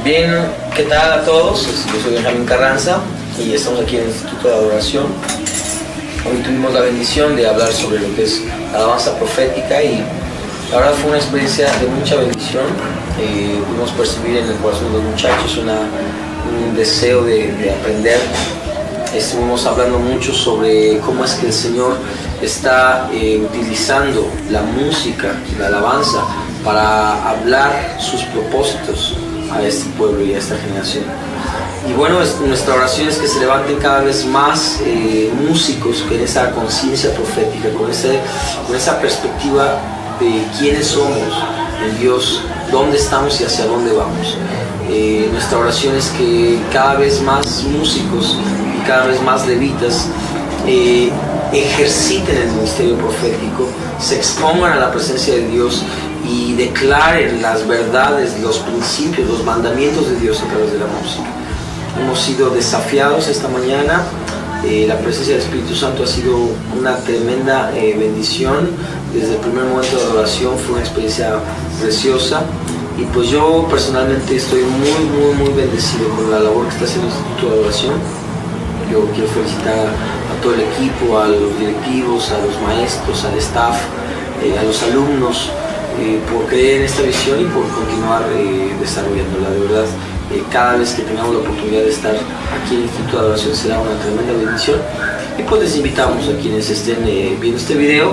Bien, ¿qué tal a todos? Yo soy Benjamín Carranza y estamos aquí en el Instituto de Adoración. Hoy tuvimos la bendición de hablar sobre lo que es la alabanza profética y la verdad fue una experiencia de mucha bendición. Pudimos percibir en el corazón de los muchachos un deseo de aprender. Estuvimos hablando mucho sobre cómo es que el Señor está utilizando la música, la alabanza, para hablar sus propósitos a este pueblo y a esta generación. Y bueno, nuestra oración es que se levanten cada vez más músicos con esa conciencia profética, con esa perspectiva de quiénes somos en Dios, dónde estamos y hacia dónde vamos. Nuestra oración es que cada vez más músicos y cada vez más levitas ejerciten el ministerio profético, se expongan a la presencia de Dios y declaren las verdades, los principios, los mandamientos de Dios a través de la música. Hemos sido desafiados esta mañana. La presencia del Espíritu Santo ha sido una tremenda bendición. Desde el primer momento de adoración fue una experiencia preciosa. Y pues yo personalmente estoy muy bendecido con la labor que está haciendo el Instituto de Adoración. Yo quiero felicitar a todo el equipo, a los directivos, a los maestros, al staff, a los alumnos, por creer en esta visión y por continuar desarrollándola. De verdad, cada vez que tengamos la oportunidad de estar aquí en el Instituto de Adoración será una tremenda bendición. Y pues les invitamos a quienes estén viendo este video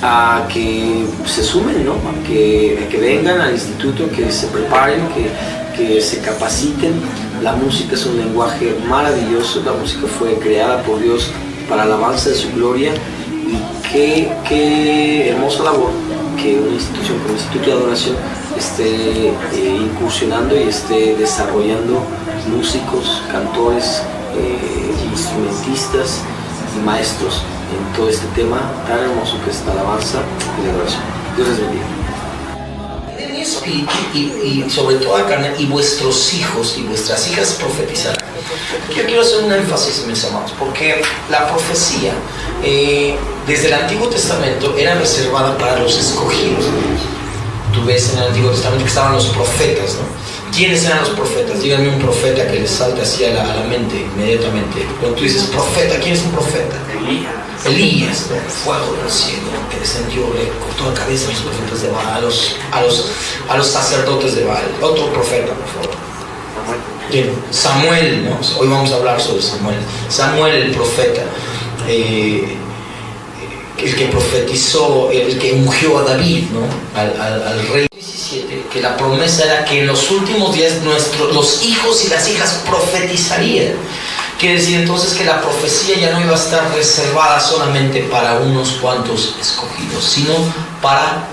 a que se sumen, ¿no? a que vengan al instituto, que se preparen, que se capaciten. La música es un lenguaje maravilloso, la música fue creada por Dios para la alabanza de su gloria, y qué hermosa labor que una institución como el Instituto de Adoración esté incursionando y esté desarrollando músicos, cantores, instrumentistas y maestros en todo este tema tan hermoso que es la alabanza y la adoración. Dios les bendiga. Y sobre toda carne, y vuestros hijos y vuestras hijas profetizarán. Yo quiero hacer un énfasis, mis amados, porque la profecía desde el Antiguo Testamento era reservada para los escogidos. Tú ves en el Antiguo Testamento que estaban los profetas, ¿no? ¿Quiénes eran los profetas? Díganme un profeta que les salte así a la mente inmediatamente. Cuando tú dices profeta, ¿quién es un profeta? Elías, ¿no? Fuego del cielo que descendió, le cortó la cabeza a los profetas de Baal, a los sacerdotes de Baal. Otro profeta, por favor. Bien, Samuel, ¿no? Hoy vamos a hablar sobre Samuel. Samuel, el profeta, el que profetizó, el que ungió a David, ¿no? al rey. 17, que la promesa era que en los últimos días los hijos y las hijas profetizarían. Quiere decir entonces que la profecía ya no iba a estar reservada solamente para unos cuantos escogidos, sino para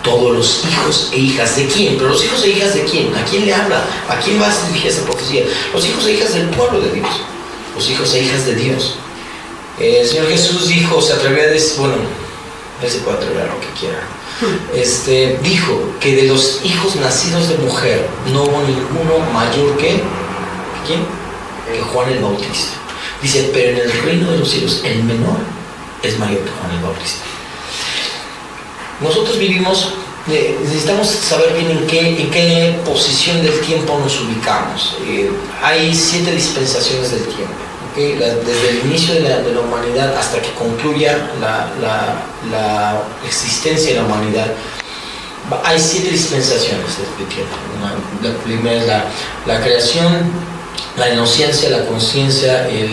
todos los hijos e hijas. ¿De quién? Pero los hijos e hijas de quién? ¿A quién le habla? ¿A quién va a dirigir esa profecía? Los hijos e hijas del pueblo de Dios, los hijos e hijas de Dios. El Señor Jesús dijo, se atrevió a decir, bueno, Él se puede atrever a lo que quiera. Dijo que de los hijos nacidos de mujer no hubo ninguno mayor que ¿quién? Que Juan el Bautista. Dice, pero en el reino de los cielos el menor es mayor que Juan el Bautista. Nosotros vivimos, necesitamos saber bien en qué posición del tiempo nos ubicamos. Hay 7 dispensaciones del tiempo, ¿okay? Desde el inicio de la humanidad hasta que concluya la existencia de la humanidad. Hay 7 dispensaciones de tiempo. La primera es la creación, la inocencia, la conciencia, el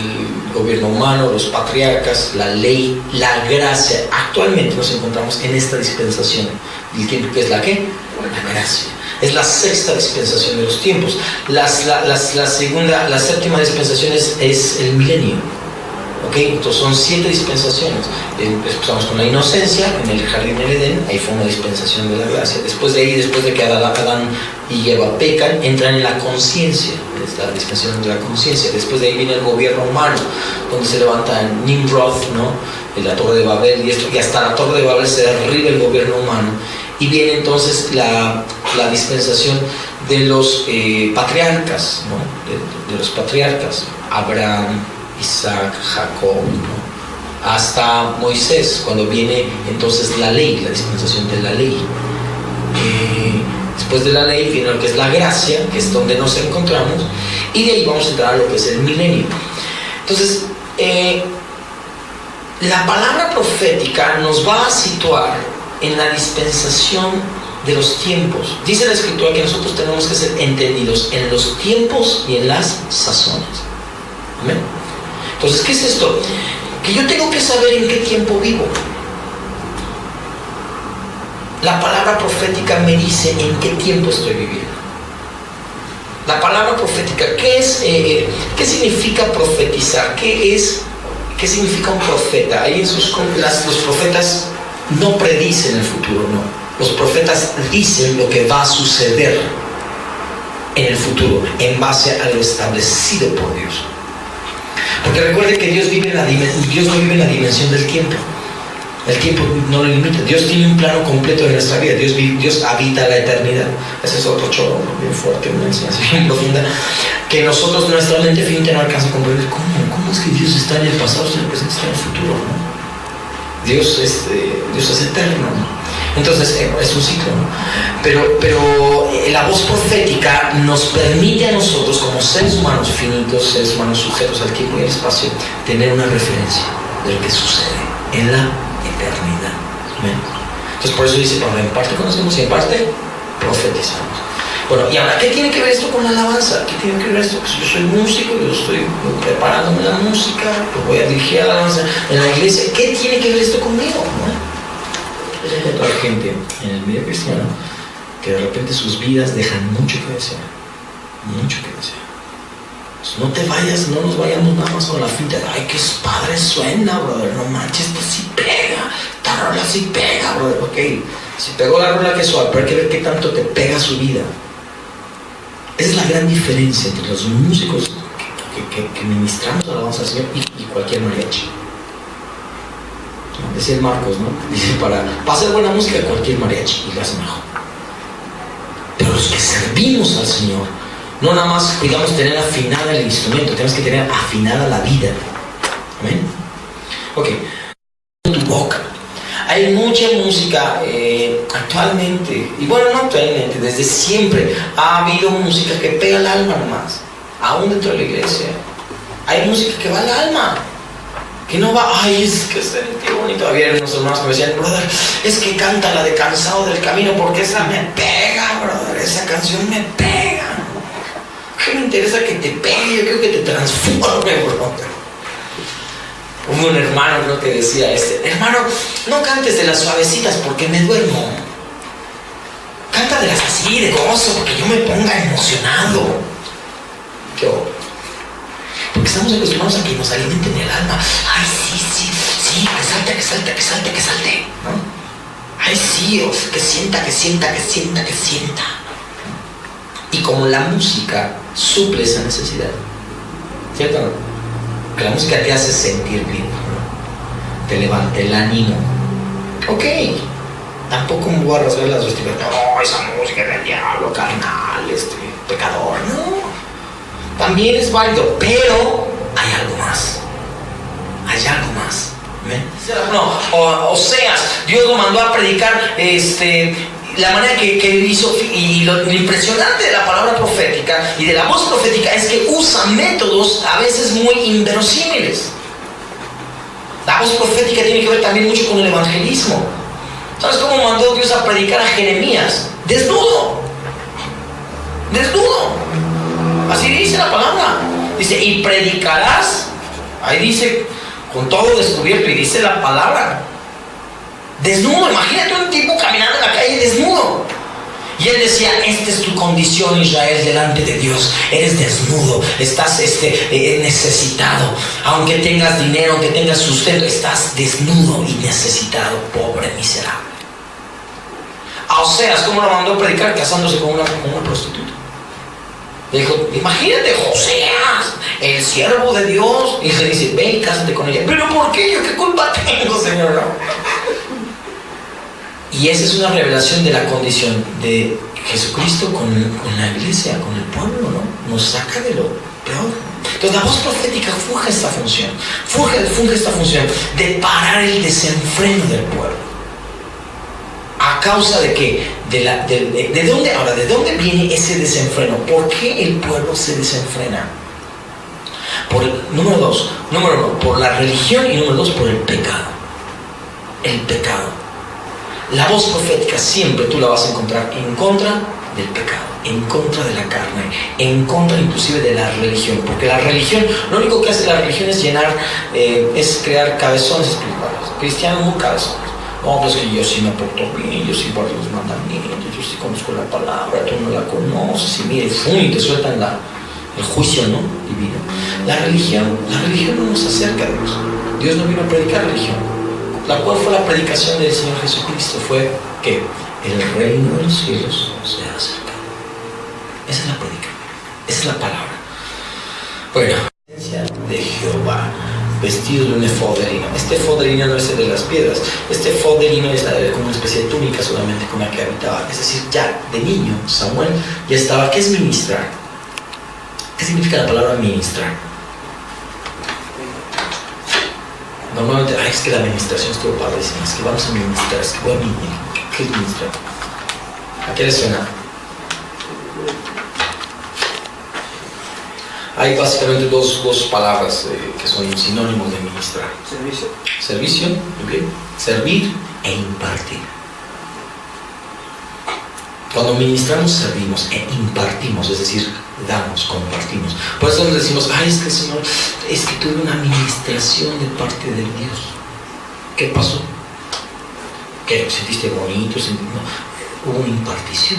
gobierno humano, los patriarcas, la ley, la gracia. Actualmente nos encontramos en esta dispensación del tiempo, que es la ¿qué? La gracia. Es la 6ª dispensación de los tiempos. La séptima dispensación es el milenio. ¿Okay? Entonces son 7 dispensaciones. Empezamos con la inocencia en el jardín del Edén, ahí fue una dispensación de la gracia. Después de ahí, después de que Adán y Eva pecan, entran en la conciencia, es la dispensación de la conciencia. Después de ahí viene el gobierno humano, donde se levanta Nimrod, ¿no? En la Torre de Babel, y hasta la Torre de Babel se derriba el gobierno humano. Y viene entonces la dispensación de los patriarcas, ¿no? de los patriarcas, Abraham, Isaac, Jacob, ¿no? Hasta Moisés, cuando viene entonces la ley, la dispensación de la ley. Después de la ley viene lo que es la gracia, que es donde nos encontramos, y de ahí vamos a entrar a lo que es el milenio. Entonces, la palabra profética nos va a situar en la dispensación de los tiempos. Dice la Escritura que nosotros tenemos que ser entendidos en los tiempos y en las sazones. Amén. Entonces, ¿qué es esto? Que yo tengo que saber en qué tiempo vivo. La palabra profética me dice en qué tiempo estoy viviendo. La palabra profética, ¿qué significa profetizar? ¿Qué significa un profeta? Ahí los profetas no predicen el futuro, no. Los profetas dicen lo que va a suceder en el futuro en base a lo establecido por Dios. Porque recuerde que Dios no vive en la dimensión del tiempo. El tiempo no lo limita. Dios tiene un plano completo de nuestra vida. Dios habita la eternidad. Ese es otro choro bien fuerte, una enseñanza bien profunda, que nosotros, nuestra mente finita, no alcanza a comprender. ¿Cómo es que Dios está en el pasado, está en el presente, está en el futuro, ¿no? Dios es eterno, ¿no? Entonces es un ciclo, ¿no? Pero la voz profética nos permite a nosotros, como seres humanos finitos, seres humanos sujetos al tiempo y al espacio, tener una referencia de lo que sucede en la eternidad. ¿Ven? Entonces por eso dice, en parte conocemos y en parte profetizamos. Bueno, y ahora, ¿qué tiene que ver esto con la alabanza? ¿Qué tiene que ver esto? Pues yo soy músico, yo estoy preparándome la música, yo voy a dirigir la alabanza en la iglesia. ¿Qué tiene que ver esto conmigo? ¿No? Puedes encontrar gente en el medio cristiano que de repente sus vidas dejan mucho que desear. Mucho que desear. Pues no te vayas, no nos vayamos nada más con la finta de, ay, qué padre suena, brother, no manches, esto sí pega, esta rola sí pega, brother. Ok, si pegó la rola que suave, pero hay que ver qué tanto te pega su vida. Esa es la gran diferencia entre los músicos que ministramos alabanza al Señor y cualquier mariachi. Decía el Marcos, ¿no? Dice, para hacer buena música cualquier mariachi y lo hace mejor. Pero los que servimos al Señor, no nada más cuidamos tener afinada el instrumento, tenemos que tener afinada la vida. ¿Amén? Ok. Tu boca. Hay mucha música actualmente, y bueno, no actualmente, desde siempre ha habido música que pega el alma nomás, aún dentro de la iglesia. Hay música que va al alma, que no va, ay, es que sentí bonito. Había unos hermanos que me decían, brother, es que canta la de Cansado del Camino porque esa me pega, brother, esa canción me pega. ¿Qué me interesa que te pegue? Yo quiero que te transforme, brother. Hubo un hermano, ¿no?, que decía, hermano, no cantes de las suavecitas porque me duermo. Canta de las así, de gozo, porque yo me ponga emocionado. Porque estamos acostumbrados a que nos alimenten el alma. Ay, sí, que salte, ¿no? Ay, sí, que sienta. Y como la música suple esa necesidad, ¿cierto o no? Que la música te hace sentir bien, ¿no? Te levanta el ánimo. Ok, tampoco me voy a rasgar las vestiduras. No, esa música es del diablo, carnal, pecador. No, también es válido, pero hay algo más. No, Oseas, Dios lo mandó a predicar la manera que él hizo, y lo impresionante de la palabra profética y de la voz profética es que usa métodos a veces muy inverosímiles. La voz profética tiene que ver también mucho con el evangelismo. ¿Sabes cómo mandó Dios a predicar a Jeremías? Desnudo. Así dice la palabra. Dice, y predicarás, ahí dice, con todo descubierto, y dice la palabra, desnudo. Imagínate un tipo caminando en la calle desnudo. Y él decía, esta es tu condición, Israel, delante de Dios. Eres desnudo, estás necesitado. Aunque tengas dinero, aunque tengas sustento, estás desnudo y necesitado, pobre, miserable. A Oseas, ¿cómo lo mandó a predicar? Casándose con una prostituta. Le dijo, imagínate, Oseas, el siervo de Dios. Y le dice, ve y cásate con ella. ¿Pero por qué? ¿Yo qué culpa tengo, Señor? ¿No? Y esa es una revelación de la condición de Jesucristo con la iglesia, con el pueblo, ¿no? Nos saca de lo peor. Entonces la voz profética funge esta función de parar el desenfreno del pueblo. A causa de qué? ¿De dónde viene ese desenfreno? ¿Por qué el pueblo se desenfrena? Número uno, por la religión, y número dos, por el pecado. El pecado. La voz profética siempre tú la vas a encontrar en contra del pecado, en contra de la carne, en contra inclusive de la religión, porque la religión, lo único que hace la religión es es crear cabezones espirituales, cristianos muy cabezones. No, pues que yo sí me porto bien, yo sí guardo los mandamientos, yo sí conozco la palabra, tú no la conoces, y mire, y te sueltan el juicio, ¿no? Divino. La religión no nos acerca a Dios. Dios no vino a predicar religión. ¿Cuál fue la predicación del Señor Jesucristo? Fue que el reino de los cielos se ha acercado. Esa es la predicación, esa es la palabra. Bueno, la presencia de Jehová, vestido de un efod de lino. Este efod de lino no es el de las piedras. Este efod de lino es como una especie de túnica solamente con la que habitaba. Es decir, ya de niño Samuel ya estaba. ¿Qué es ministrar? ¿Qué significa la palabra ministrar? Normalmente, es que la administración es todo padrísimo, es que vamos a ministrar, es que voy a ministrar. ¿Qué es ministrar? ¿A qué le suena? Hay básicamente dos palabras que son sinónimos de ministrar. Servicio. Servicio, okay. Servir e impartir. Cuando ministramos, servimos e impartimos, es decir, damos, compartimos. Por eso nos decimos, es que Señor, es que tuve una administración de parte de Dios. ¿Qué pasó? ¿Qué? ¿Sentiste bonito? No. Hubo una impartición.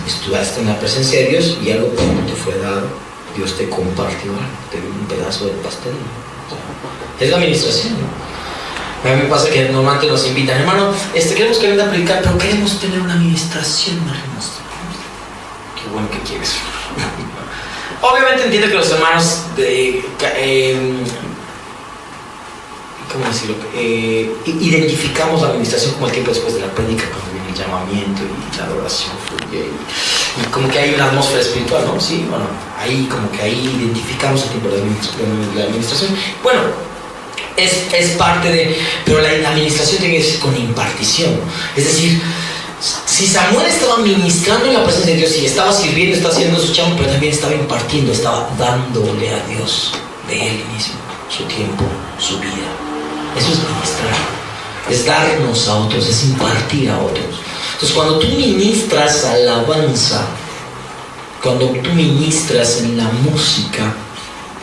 Estuviste en la presencia de Dios y algo te fue dado. Dios te compartió algo, te dio un pedazo del pastel. Es la administración, ¿no? A mí me pasa que normalmente nos invitan, hermano, queremos que venga a predicar, pero queremos tener una administración, hermanos. Qué bueno que quieres. Obviamente entiendo que los hermanos ¿cómo decirlo? Identificamos la administración como el tiempo después de la prédica, cuando viene el llamamiento y la adoración fluye y como que hay una atmósfera espiritual, ¿no? Sí, bueno, ahí como que ahí identificamos el tiempo de la administración. Bueno, es parte de, pero la administración tiene que ser con impartición. Es decir, si Samuel estaba ministrando en la presencia de Dios y estaba sirviendo, estaba haciendo su chamba, pero también estaba impartiendo, estaba dándole a Dios de él mismo, su tiempo, su vida. Eso es ministrar, es darnos a otros, es impartir a otros. Entonces, cuando tú ministras alabanza, cuando tú ministras en la música,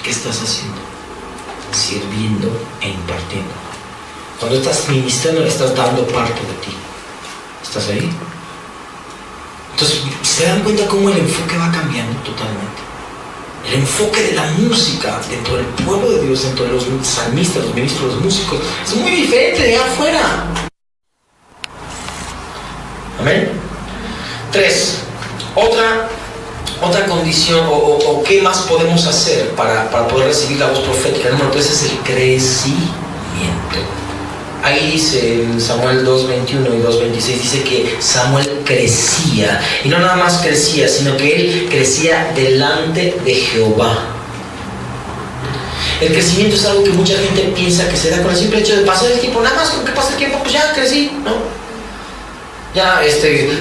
¿qué estás haciendo? Sirviendo e impartiendo. Cuando estás ministrando, le estás dando parte de ti. ¿Estás ahí? Entonces, ¿se dan cuenta cómo el enfoque va cambiando totalmente? El enfoque de la música dentro del pueblo de Dios, dentro de los salmistas, los ministros, los músicos, es muy diferente de allá afuera. Amén. 3. Otra condición, o qué más podemos hacer para poder recibir la voz profética. Número 3 es el crecimiento. Ahí dice en Samuel 2:21 y 2:26, dice que Samuel crecía, y no nada más crecía, sino que él crecía delante de Jehová. El crecimiento es algo que mucha gente piensa que se da con el simple hecho de pasar el tiempo. Nada más con que pase el tiempo, pues ya crecí, ¿no? Ya,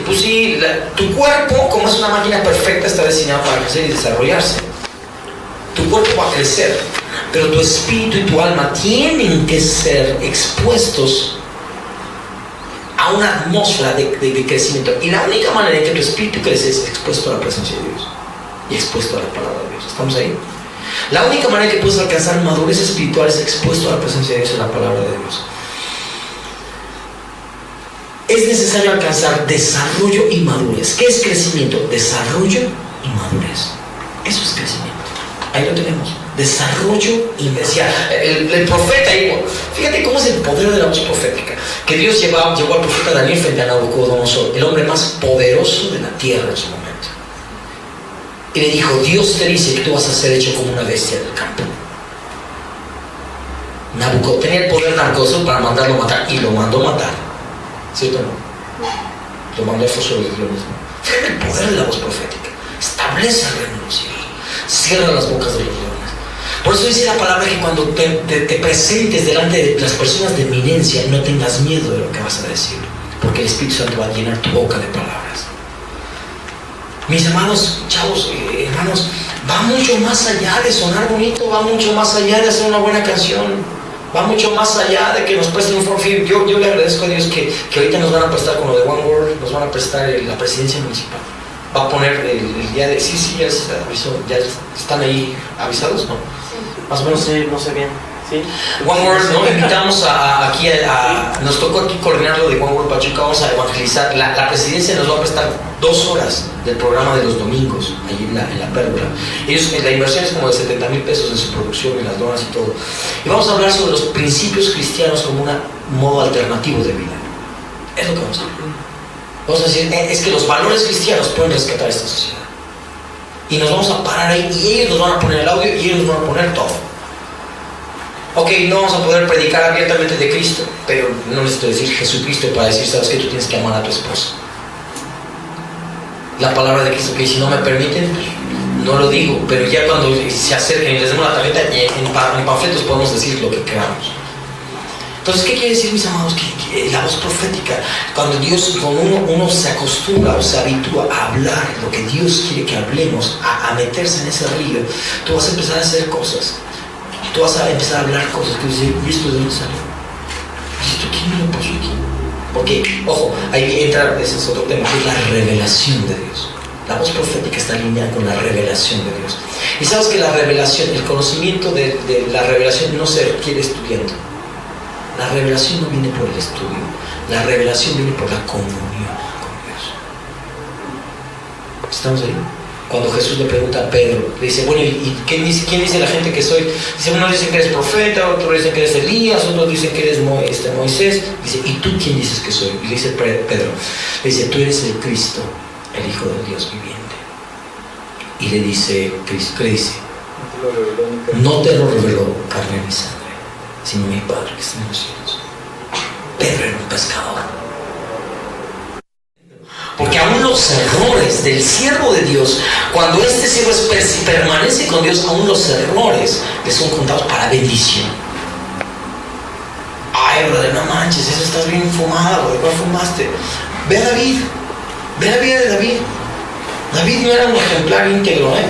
pues sí, tu cuerpo, como es una máquina perfecta, está diseñado para crecer y desarrollarse. Tu cuerpo va a crecer, pero tu espíritu y tu alma tienen que ser expuestos a una atmósfera de crecimiento. Y la única manera en que tu espíritu crece es expuesto a la presencia de Dios y expuesto a la palabra de Dios. ¿Estamos ahí? La única manera en que puedes alcanzar madurez espiritual es expuesto a la presencia de Dios y a la palabra de Dios. Es necesario alcanzar desarrollo y madurez. ¿Qué es crecimiento? Desarrollo y madurez. Eso es crecimiento. Ahí lo tenemos. Desarrollo y decía el profeta ahí. Fíjate cómo es el poder de la voz profética. Que Dios llevó al profeta Daniel frente a Nabucodonosor, el hombre más poderoso de la tierra en su momento. Y le dijo: Dios te dice que tú vas a ser hecho como una bestia del campo. Nabucodonosor tenía el poder narcoso para mandarlo a matar, y lo mandó a matar. ¿Cierto o no? Lo mandó a sobre Dios mismo. Fíjate el poder de la voz profética. Establece el reino de los cielos. Cierra las bocas de los leones. Por eso dice la palabra que cuando te presentes delante de las personas de eminencia, no tengas miedo de lo que vas a decir. porque el Espíritu Santo va a llenar tu boca de palabras. Mis hermanos, chavos, hermanos, va mucho más allá de sonar bonito, va mucho más allá de hacer una buena canción, va mucho más allá de que nos presten un forfeit. Yo le agradezco a Dios que ahorita nos van a prestar con lo de One World, nos van a prestar la presidencia municipal. Va a poner el día de... Sí, ya se avisó, ya están ahí avisados, ¿no? Sí. Más o menos. No sé bien. ¿Sí? One World, ¿no? Invitamos aquí nos tocó aquí coordinar lo de One World Pachuca, vamos a evangelizar. La presidencia nos va a prestar 2 horas del programa de los domingos, allí en la pérgola. La inversión es como de 70,000 pesos en su producción, en las donas y todo. Y vamos a hablar sobre los principios cristianos como un modo alternativo de vida. Es lo que vamos a hablar. Vamos a decir, es que los valores cristianos pueden rescatar esta sociedad. Y nos vamos a parar ahí y ellos nos van a poner el audio y ellos nos van a poner todo. Ok, no vamos a poder predicar abiertamente de Cristo, pero no necesito decir Jesucristo para decir, sabes que tú tienes que amar a tu esposa. La palabra de Cristo que dice, no me permiten, no lo digo, pero ya cuando se acerquen y les demos la tarjeta, en panfletos podemos decir lo que queramos. Entonces, ¿qué quiere decir, mis amados? Que la voz profética, cuando uno se acostumbra o se habitúa a hablar lo que Dios quiere que hablemos, a meterse en ese río, tú vas a empezar a hacer cosas. Tú vas a empezar a hablar cosas que dices, ¿y esto de dónde salió? ¿Y esto quién me lo puso aquí? Porque, ojo, ahí entra, ese es otro tema, que es la revelación de Dios. La voz profética está alineada con la revelación de Dios. Y sabes que la revelación, el conocimiento de la revelación no se requiere estudiando. La revelación no viene por el estudio, la revelación viene por la comunión con Dios. ¿Estamos ahí? Cuando Jesús le pregunta a Pedro, le dice, bueno, ¿y quién dice la gente que soy? Dice, unos dicen que eres profeta, otros dicen que eres Elías, otros dicen que eres Moisés. Dice, ¿y tú quién dices que soy? Y le dice Pedro, le dice, tú eres el Cristo, el Hijo del Dios viviente. Y le dice Cristo, ¿qué le dice? No te lo reveló carne ni sangre, sino mi Padre que está en los cielos. Pedro era un pescador. Porque aún los errores del siervo de Dios, cuando este siervo permanece con Dios, aún los errores le son contados para bendición. Ay, brother, no manches, eso estás bien fumada, brother, ¿cuál fumaste? Ve a David, ve la vida de David. David no era un ejemplar íntegro, ¿eh?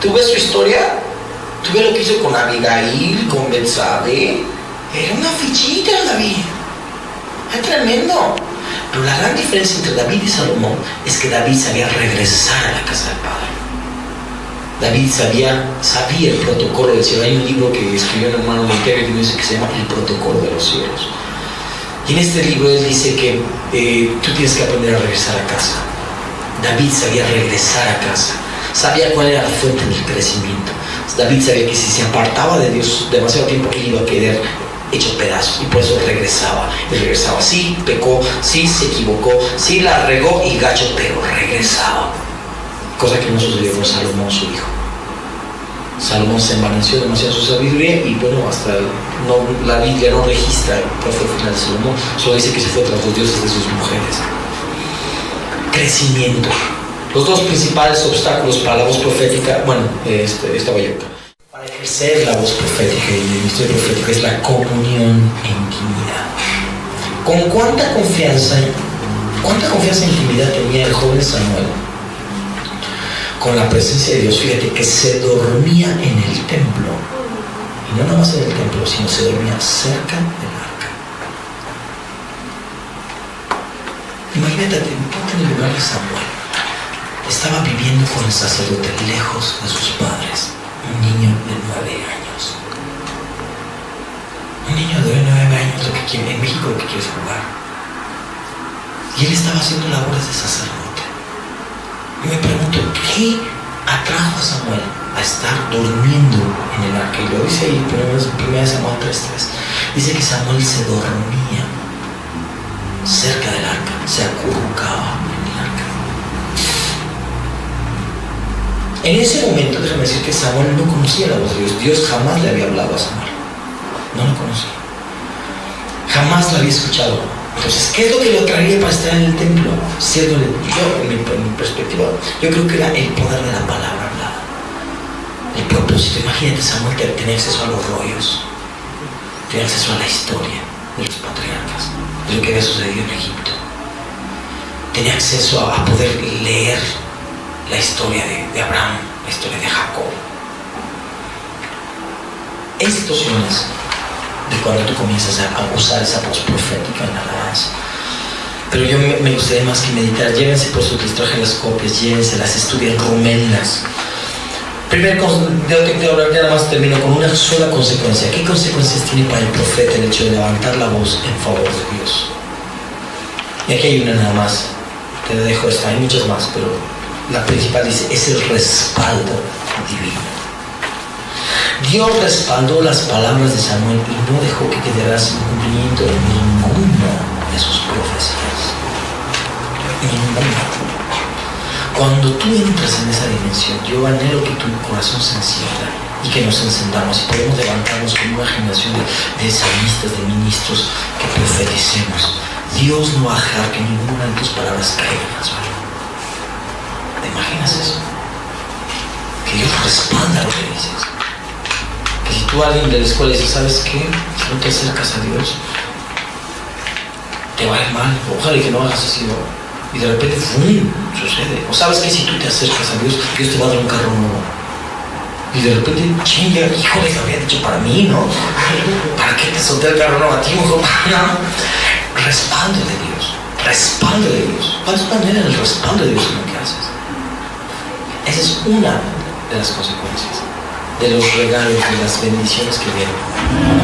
Tú ves su historia, tú ves lo que hizo con Abigail, con Betsabe. Era una fichita David. Es tremendo. Pero la gran diferencia entre David y Salomón es que David sabía regresar a la casa del Padre. David sabía el protocolo del cielo. Hay un libro que escribió un hermano Montero que se llama El protocolo de los cielos. Y en este libro él dice que tú tienes que aprender a regresar a casa. David sabía regresar a casa. Sabía cuál era la fuente del crecimiento. David sabía que si se apartaba de Dios demasiado tiempo, él iba a quedar hecho pedazos, y por eso regresaba. Y regresaba. Sí, pecó, sí, se equivocó, sí, la regó y gacho, pero regresaba. Cosa que no sucedió con Salomón, su hijo. Salomón se envaneció demasiado su sabiduría y bueno, hasta la Biblia no registra el profeta final de Salomón, solo dice que se fue tras los dioses de sus mujeres. Crecimiento. Los dos principales obstáculos para la voz profética, bueno, estaba yo acá. Para ejercer la voz profética y el ministerio profético es la comunión e intimidad. ¿Con cuánta confianza e intimidad tenía el joven Samuel con la presencia de Dios? Fíjate que se dormía en el templo, y no nada más en el templo, sino se dormía cerca del arca. Imagínate, ponte en el lugar de Samuel. Estaba viviendo con el sacerdote lejos de sus padres, un niño de 9 años. Un niño de 9 años, lo que quiere, en México lo que quiere es jugar. Y él estaba haciendo labores de sacerdote. Y me pregunto, ¿qué atrajo a Samuel a estar durmiendo en el arca? Y lo dice ahí, 1 Samuel 3:3. Dice que Samuel se dormía cerca del arca, se acurrucaba en el arca. En ese momento, déjame decir que Samuel no conocía la voz de Dios. Dios jamás le había hablado a Samuel. No lo conocía. Jamás lo había escuchado. Entonces, ¿qué es lo que lo traía para estar en el templo? Siendo yo, en mi perspectiva, yo creo que era el poder de la palabra hablada. El propósito. Imagínate, Samuel tenía acceso a los rollos. Tenía acceso a la historia de los patriarcas, de lo que había sucedido en Egipto. tenía acceso a poder leer la historia de Abraham, la historia de Jacob. Hay situaciones de cuando tú comienzas a usar esa voz profética nada más. Pero yo me gustaría más que meditar. Llévense, por eso les traje las copias, llévenselas, estudien, ruménlas. Primero, yo ahora nada más termino con una sola consecuencia. ¿Qué consecuencias tiene para el profeta el hecho de levantar la voz en favor de Dios? Y aquí hay una nada más. Te dejo esta, hay muchas más, pero la principal dice, es el respaldo divino. Dios respaldó las palabras de Samuel y no dejó que quedara sin cumplimiento en ninguna de sus profecías. Ninguna. Cuando tú entras en esa dimensión, yo anhelo que tu corazón se encienda y que nos encendamos y podemos levantarnos como una generación de salmistas, de ministros que profeticemos. Dios no va a dejar que ninguna de tus palabras caiga en el suelo. ¿Te imaginas eso? Que Dios respalda lo que dices. Que si tú a alguien de la escuela dices, ¿sabes qué? Si no te acercas a Dios, te va a ir mal. Ojalá que no hagas así, ¿no? Y de repente, ¡fum!, sucede. O sabes que si tú te acercas a Dios, Dios te va a dar un carro nuevo. Y de repente, chinga, híjole, lo había dicho para mí, ¿no? ¿Para qué te solté el carro nuevo a ti, mejor? No. Respaldo de Dios. Respaldo de Dios. ¿Cuántos maneras el respaldo de Dios en lo que haces? Esa es una de las consecuencias de los regalos, de las bendiciones que vienen.